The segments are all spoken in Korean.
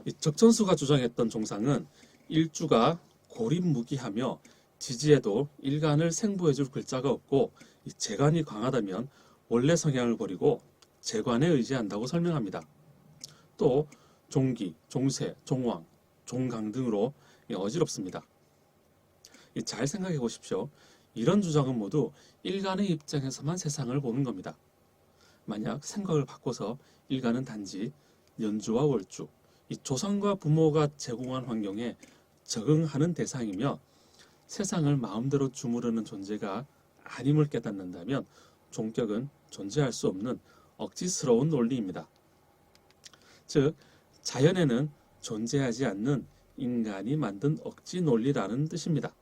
이 적천수가 주장했던 종상은 일주가 고립무기하며 지지에도 일간을 생부해줄 글자가 없고 이 재관이 강하다면 원래 성향을 버리고 재관에 의지한다고 설명합니다. 또 종기, 종세, 종왕, 종강 등으로 어지럽습니다. 잘 생각해 보십시오. 이런 주장은 모두 일간의 입장에서만 세상을 보는 겁니다. 만약 생각을 바꿔서 일간은 단지 연주와 월주, 이 조상과 부모가 제공한 환경에 적응하는 대상이며 세상을 마음대로 주무르는 존재가 아님을 깨닫는다면 종격은 존재할 수 없는 억지스러운 논리입니다. 즉, 자연에는 존재하지 않는 인간이 만든 억지 논리라는 뜻입니다.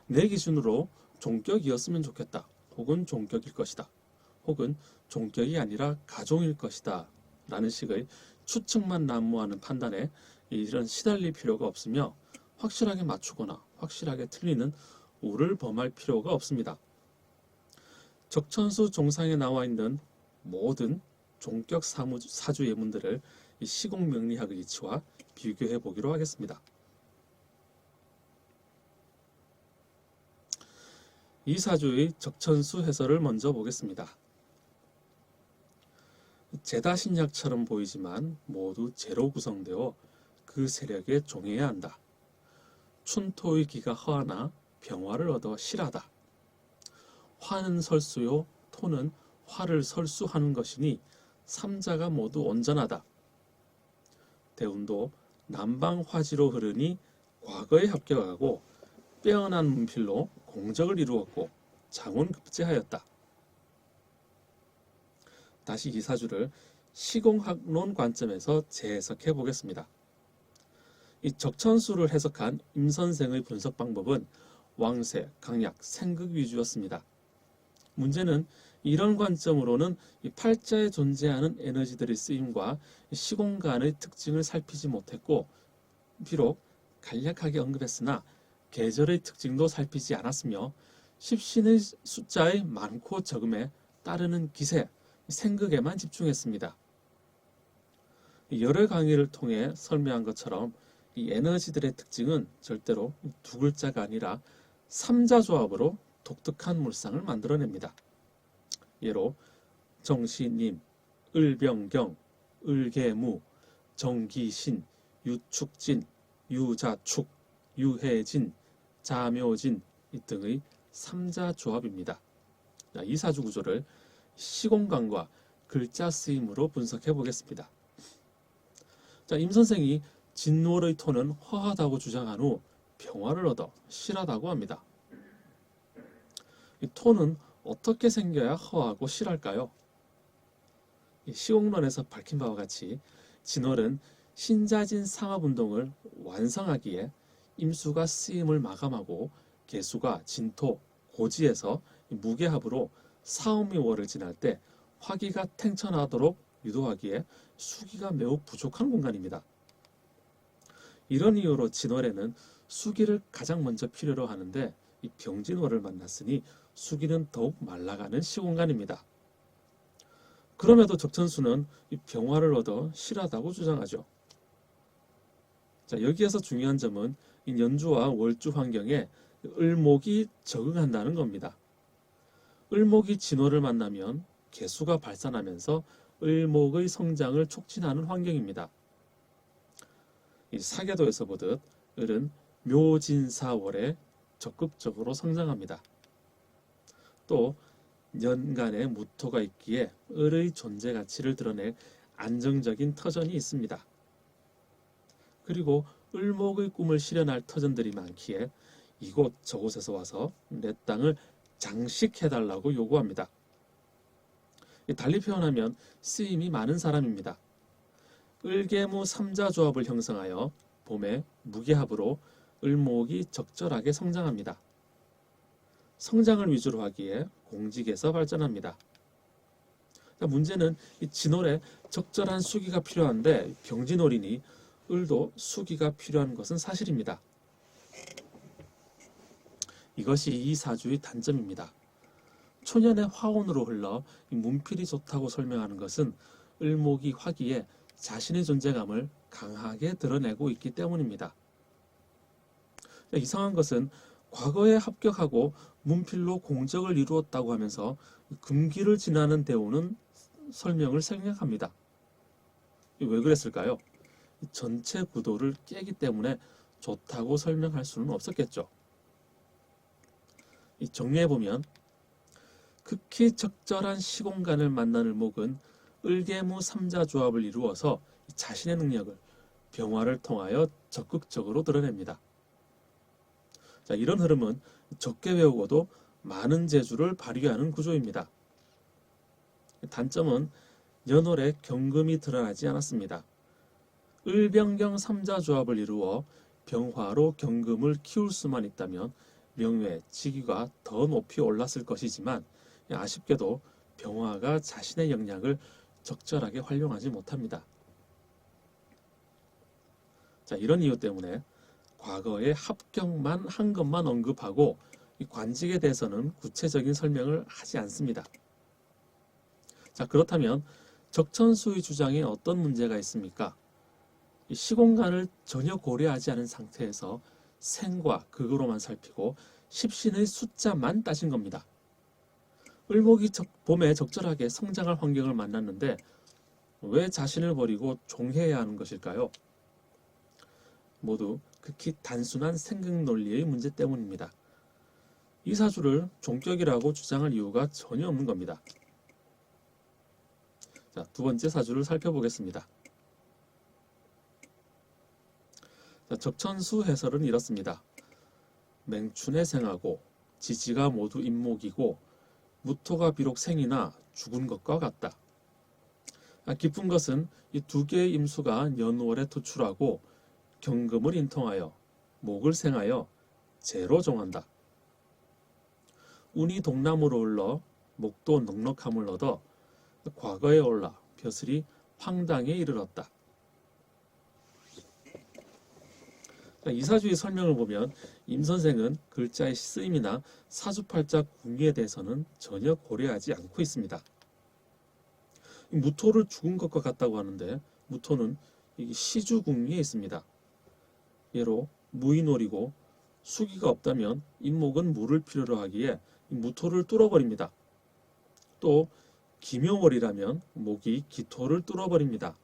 내 기준으로 종격이었으면 좋겠다, 혹은 종격일 것이다, 혹은 종격이 아니라 가종일 것이다 라는 식의 추측만 난무하는 판단에 이런 시달릴 필요가 없으며 확실하게 맞추거나 확실하게 틀리는 우를 범할 필요가 없습니다. 적천수 종상에 나와 있는 모든 종격 사주 예문들을 이 시공명리학의 이치와 비교해 보기로 하겠습니다. 이 사주의 적천수 해설을 먼저 보겠습니다. 제다신약처럼 보이지만 모두 재로 구성되어 그 세력에 종해야 한다. 춘토의 기가 허하나 병화를 얻어 실하다. 화는 설수요 토는 화를 설수하는 것이니 삼자가 모두 온전하다. 대운도 남방화지로 흐르니 과거에 합격하고 빼어난 문필로 공적을 이루었고 장원급제하였다. 다시 이 사주를 시공학론 관점에서 재해석해 보겠습니다. 이 적천수를 해석한 임 선생의 분석 방법은 왕세, 강약, 생극 위주였습니다. 문제는 이런 관점으로는 이 팔자에 존재하는 에너지들의 쓰임과 시공간의 특징을 살피지 못했고, 비록 간략하게 언급했으나 계절의 특징도 살피지 않았으며 십신의 숫자의 많고 적음에 따르는 기세, 생극에만 집중했습니다. 여러 강의를 통해 설명한 것처럼 이 에너지들의 특징은 절대로 두 글자가 아니라 삼자 조합으로 독특한 물상을 만들어냅니다. 예로 정시님, 을병경, 을계무, 정기신, 유축진, 유자축, 유해진, 자묘진 등의 삼자 조합입니다. 이 사주 구조를 시공간과 글자 쓰임으로 분석해 보겠습니다. 임 선생이 진월의 토는 허하다고 주장한 후 병화를 얻어 실하다고 합니다. 이 토는 어떻게 생겨야 허하고 실할까요? 시공론에서 밝힌 바와 같이 진월은 신자진 상합운동을 완성하기에 임수가 쓰임을 마감하고 계수가 진토, 고지에서 무게합으로 사오미 월을 지날 때 화기가 탱천하도록 유도하기에 수기가 매우 부족한 공간입니다. 이런 이유로 진월에는 수기를 가장 먼저 필요로 하는데 이 병진월을 만났으니 수기는 더욱 말라가는 시공간입니다. 그럼에도 적천수는 이 병화를 얻어 실하다고 주장하죠. 여기에서 중요한 점은 이 연주와 월주 환경에 을목이 적응한다는 겁니다. 을목이 진월을 만나면 개수가 발산하면서 을목의 성장을 촉진하는 환경입니다. 이 사계도에서 보듯 을은 묘진사월에 적극적으로 성장합니다. 또 연간에 무토가 있기에 을의 존재 가치를 드러낼 안정적인 터전이 있습니다. 그리고 을목의 꿈을 실현할 터전들이 많기에 이곳 저곳에서 와서 내 땅을 장식해달라고 요구합니다. 달리 표현하면 쓰임이 많은 사람입니다. 을계무 삼자조합을 형성하여 봄에 무게합으로 을목이 적절하게 성장합니다. 성장을 위주로 하기에 공직에서 발전합니다. 문제는 이 진월에 적절한 수기가 필요한데 병진월이니 을도 수기가 필요한 것은 사실입니다. 이것이 이 사주의 단점입니다. 초년의 화운으로 흘러 문필이 좋다고 설명하는 것은 을목이 화기에 자신의 존재감을 강하게 드러내고 있기 때문입니다. 이상한 것은 과거에 합격하고 문필로 공적을 이루었다고 하면서 금기를 지나는 대우는 설명을 생략합니다. 왜 그랬을까요? 전체 구도를 깨기 때문에 좋다고 설명할 수는 없었겠죠. 정리해보면 극히 적절한 시공간을 만난 을목은 을개무 삼자조합을 이루어서 자신의 능력을 병화를 통하여 적극적으로 드러냅니다. 자, 이런 흐름은 적게 외우고도 많은 재주를 발휘하는 구조입니다. 단점은 연월에 경금이 드러나지 않았습니다. 을병경 삼자조합을 이루어 병화로 경금을 키울 수만 있다면 명예, 직위가 더 높이 올랐을 것이지만 아쉽게도 병화가 자신의 역량을 적절하게 활용하지 못합니다. 자, 이런 이유 때문에 과거에 합격만 한 것만 언급하고 이 관직에 대해서는 구체적인 설명을 하지 않습니다. 자, 그렇다면 적천수의 주장에 어떤 문제가 있습니까? 이 시공간을 전혀 고려하지 않은 상태에서 생과 극으로만 살피고 십신의 숫자만 따진 겁니다. 을목이 봄에 적절하게 성장할 환경을 만났는데 왜 자신을 버리고 종해야 하는 것일까요? 모두 극히 단순한 생각 논리의 문제 때문입니다. 이 사주를 종격이라고 주장할 이유가 전혀 없는 겁니다. 자, 두 번째 사주를 살펴보겠습니다. 자, 적천수 해설은 이렇습니다. 맹춘에 생하고 지지가 모두 임목이고 무토가 비록 생이나 죽은 것과 같다. 기쁜 것은 이 두 개의 임수가 연월에 투출하고 경금을 인통하여 목을 생하여 재로 정한다. 운이 동남으로 흘러 목도 넉넉함을 얻어 과거에 올라 벼슬이 황당에 이르렀다. 이 사주의 설명을 보면 임 선생은 글자의 쓰임이나 사주팔자 궁리에 대해서는 전혀 고려하지 않고 있습니다. 무토를 죽은 것과 같다고 하는데 무토는 시주궁리에 있습니다. 예로 무인월이고 수기가 없다면 임목은 물을 필요로 하기에 무토를 뚫어버립니다. 또 기묘월이라면 목이 기토를 뚫어버립니다.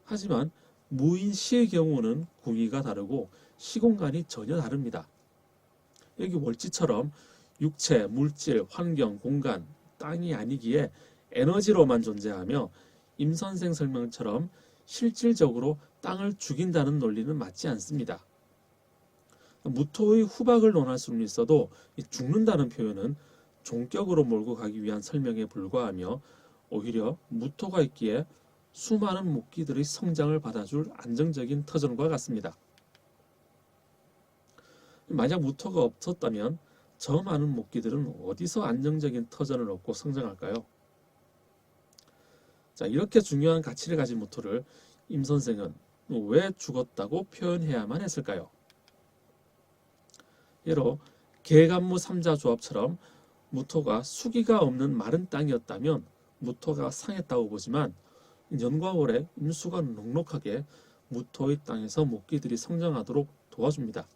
하지만 무인시의 경우는 궁위가 다르고 시공간이 전혀 다릅니다. 여기 월지처럼 육체, 물질, 환경, 공간, 땅이 아니기에 에너지로만 존재하며 임선생 설명처럼 실질적으로 땅을 죽인다는 논리는 맞지 않습니다. 무토의 후박을 논할 수는 있어도 죽는다는 표현은 종격으로 몰고 가기 위한 설명에 불과하며 오히려 무토가 있기에 수많은 목기들의 성장을 받아줄 안정적인 터전과 같습니다. 만약 무토가 없었다면 저 많은 목기들은 어디서 안정적인 터전을 얻고 성장할까요? 자, 이렇게 중요한 가치를 가진 무토를 임 선생은 왜 죽었다고 표현해야만 했을까요? 예로 계간무 삼자조합처럼 무토가 수기가 없는 마른 땅이었다면 무토가 상했다고 보지만 연과 월에 임수가 넉넉하게 무토의 땅에서 목기들이 성장하도록 도와줍니다.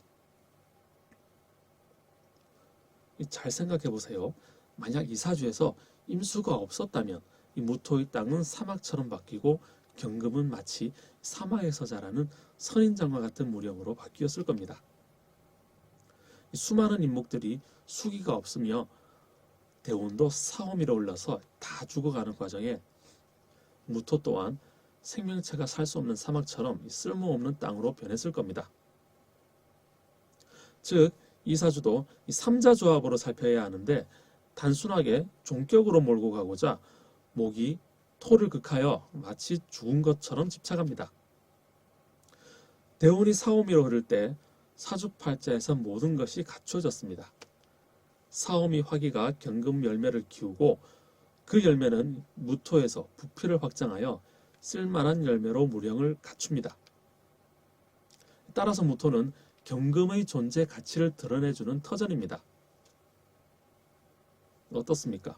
잘 생각해 보세요. 만약 이 사주에서 임수가 없었다면 이 무토의 땅은 사막처럼 바뀌고 경금은 마치 사막에서 자라는 선인장과 같은 무령으로 바뀌었을 겁니다. 수많은 인목들이 수기가 없으며 대운도 사오미로 올라서 다 죽어가는 과정에 무토 또한 생명체가 살 수 없는 사막처럼 쓸모없는 땅으로 변했을 겁니다. 즉, 이 사주도 이 삼자조합으로 살펴야 하는데 단순하게 종격으로 몰고 가고자 목이 토를 극하여 마치 죽은 것처럼 집착합니다. 대운이 사오미로 흐를 때 사주팔자에서 모든 것이 갖춰졌습니다. 사오미 화기가 경금 열매를 키우고 그 열매는 무토에서 부피를 확장하여 쓸만한 열매로 무령을 갖춥니다. 따라서 무토는 경금의 존재 가치를 드러내주는 터전입니다. 어떻습니까?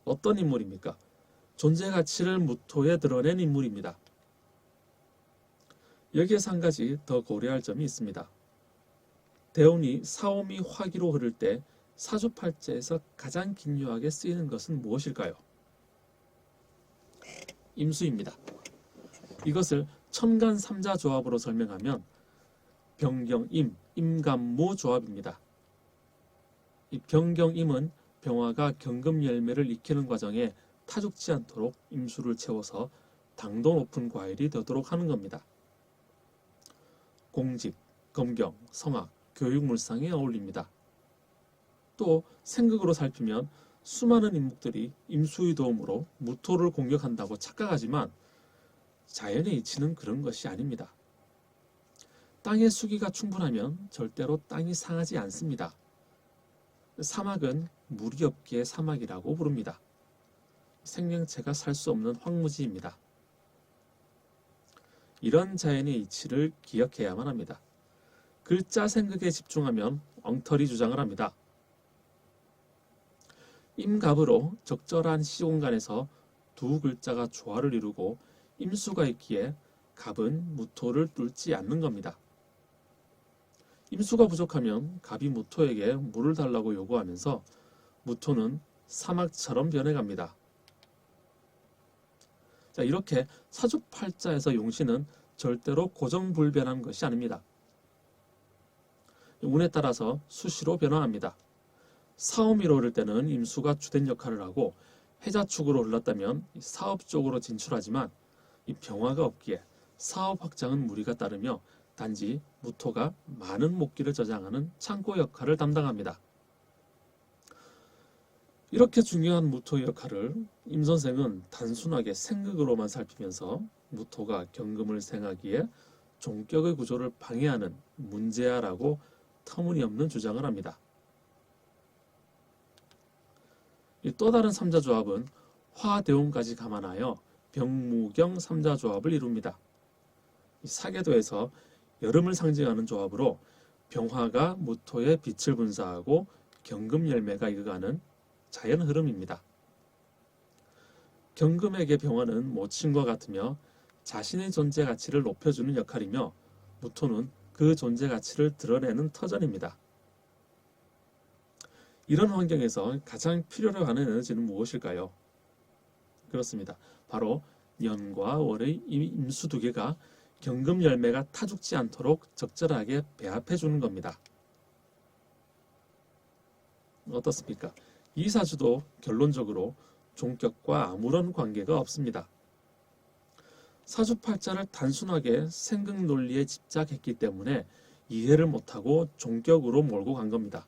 어떤 인물입니까? 존재 가치를 무토에 드러낸 인물입니다. 여기에서 한 가지 더 고려할 점이 있습니다. 대운이 사오미 화기로 흐를 때 사주팔자에서 가장 긴요하게 쓰이는 것은 무엇일까요? 임수입니다. 이것을 천간삼자 조합으로 설명하면 병경임, 임간무 조합입니다. 이 병경임은 병화가 경금 열매를 익히는 과정에 타죽지 않도록 임수를 채워서 당도 높은 과일이 되도록 하는 겁니다. 공직, 검경, 성악, 교육물상에 어울립니다. 또 생극으로 살피면 수많은 인목들이 임수의 도움으로 무토를 공격한다고 착각하지만 자연의 이치는 그런 것이 아닙니다. 땅의 수기가 충분하면 절대로 땅이 상하지 않습니다. 사막은 물이 없기에 사막이라고 부릅니다. 생명체가 살 수 없는 황무지입니다. 이런 자연의 이치를 기억해야만 합니다. 글자 생극에 집중하면 엉터리 주장을 합니다. 임갑으로 적절한 시공간에서 두 글자가 조화를 이루고 임수가 있기에 갑은 무토를 뚫지 않는 겁니다. 임수가 부족하면 갑이 무토에게 물을 달라고 요구하면서 무토는 사막처럼 변해갑니다. 자, 이렇게 사주팔자에서 용신은 절대로 고정불변한 것이 아닙니다. 운에 따라서 수시로 변화합니다. 사오미로 흐를 때는 임수가 주된 역할을 하고 해자축으로 흘렀다면 사업 쪽으로 진출하지만 이 병화가 없기에 사업 확장은 무리가 따르며 단지 무토가 많은 목기를 저장하는 창고 역할을 담당합니다. 이렇게 중요한 무토의 역할을 임 선생은 단순하게 생극으로만 살피면서 무토가 경금을 생하기에 종격의 구조를 방해하는 문제야라고 터무니없는 주장을 합니다. 또 다른 삼자조합은 화대운까지 감안하여 병무경 삼자조합을 이룹니다. 사계도에서 여름을 상징하는 조합으로 병화가 무토에 빛을 분사하고 경금 열매가 익어가는 자연 흐름입니다. 경금에게 병화는 모친과 같으며 자신의 존재 가치를 높여주는 역할이며 무토는 그 존재 가치를 드러내는 터전입니다. 이런 환경에서 가장 필요로 하는 에너지는 무엇일까요? 그렇습니다. 바로 년과 월의 임수 두 개가 경금 열매가 타죽지 않도록 적절하게 배합해 주는 겁니다. 어떻습니까? 이 사주도 결론적으로 종격과 아무런 관계가 없습니다. 사주팔자를 단순하게 생극 논리에 집착했기 때문에 이해를 못하고 종격으로 몰고 간 겁니다.